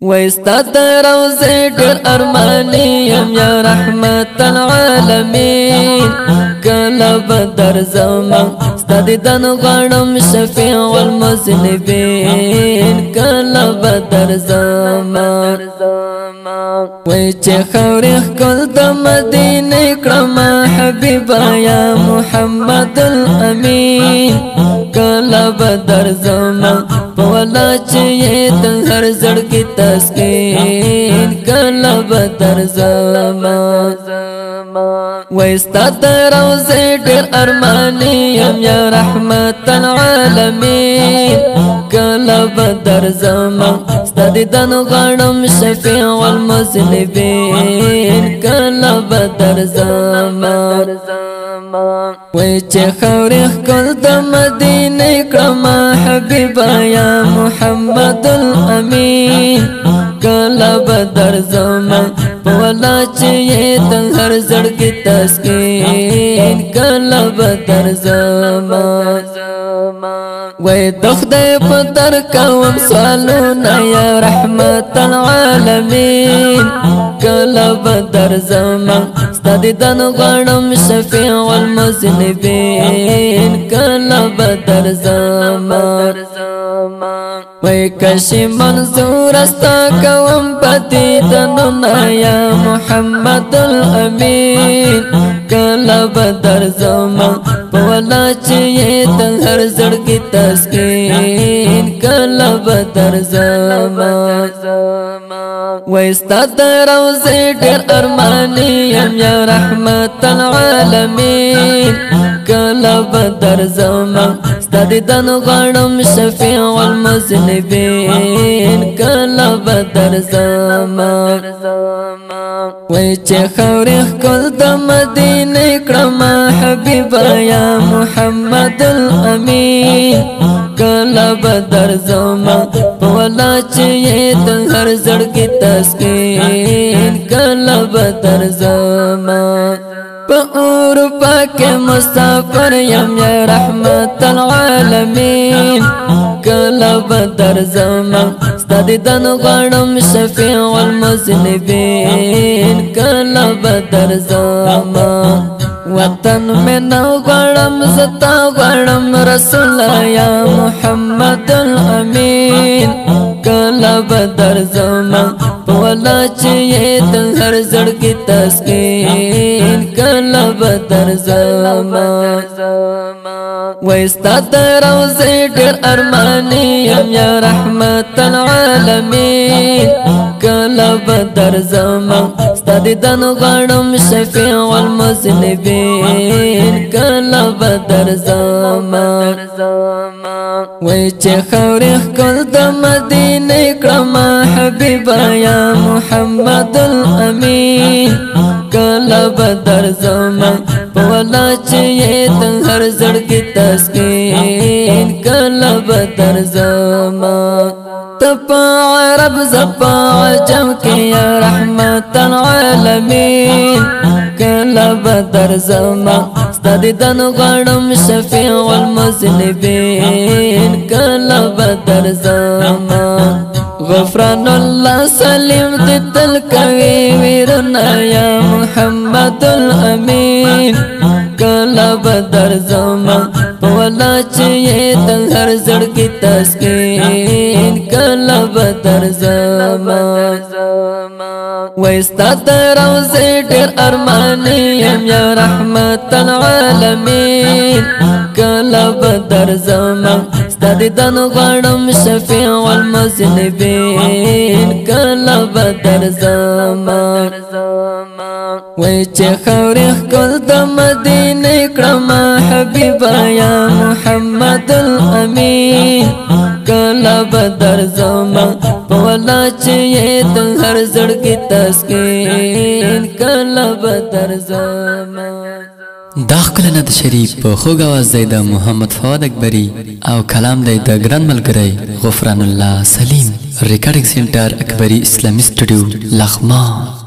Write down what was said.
ويستاد روزي دير أرماني يا رحمة العالمين كلا بدر زمان استاد دن غنم شفيع المذنبين كلا بدر زمان ويجي خوريخ كل دمديني كرما حبيبا يا محمد الأمين كلا بدر زمان بولا چيت هر زړګي تسکین کله بدر زمان ويستاد روزي ډېر ارماني يا رحمت العالمين کله بدر زمان استاد دن غنم شفيع المذنبين کله بدر زمان ويجي خوريخ كل دمديني كرما حبيبا يا محمد الأمين كلا بدر زمان بولا چيت هر زړګي تسکین کلا بدر زمان وي دخدای پتر کوم سوالونا يا رحمت العالمين كلا بدر زمان استاد دن غنم شفيع المذنبين كلا بدر زمان وي کشي منظور استا کوم پتی دننا يا محمد الأمين كلا بدر زمان بولا چيت هر زړګي تسکین کلا بدر زمان ويستاد روزي ډېر ارماني يا رحمت العالمين كلا بدر زمان استاد دن غنم شفيع المذنبين كلا بدر زمان ويجي خوريخ كل دمديني كرما حبيبا يا محمد الأمين كلا بدر زمان بولا چيت هر زړګي تسکین کلا بدر زمان بأوروبا کے مسافر يا رحمت العالمين كلا بدر زمان استاد دن غنم شفيع المذنبين كلا بدر زمان وطن میں نو غنم زتا غنم رسول يا محمد الأمين كلا بدر زمان بولا چيت هر زړګي تسکین کلا بدر زمان ويستاد روزي ډېر ارماني يا رحمت العالمين كلا بدر زمان استاد دن غنم شفيع المذنبين كلا بدر زمان ويجي خوريخ كل دمديني كرما حبيبا يا محمد الأمين كلا بدر زمان بولا چيت هر زړګي تسکین کلا بدر زمان تپا عرب زپا عجم کی يا رحمت العالمين كلا بدر زمان استاد دن غنم شفيع المذنبين كلا بدر زمان غفران الله سليم دتل کوي ويرنا يا محمد الأمين كلا بدر زمان بولا چيت هر زړګي تسکین کلا بدر زمان ويستاد روزي ډېر ارماني يا رحمت العالمين كلا بدر زمان استاد دن غنم شفيع المذنبين كلا بدر زمان ويجي خوريخ كل دمديني كرما حبيبا يا محمد الأمين كلا بدر زمان بولا چيت هر زړګي تسکین کلا بدر زمان داخل ند شریف په خوږ आवाज د محمد فؤاد اکبری او کلام د ګران ملګری غفران الله سلیم ریکارډینګ سنټر اکبری اسلامي سټوډیو لغمان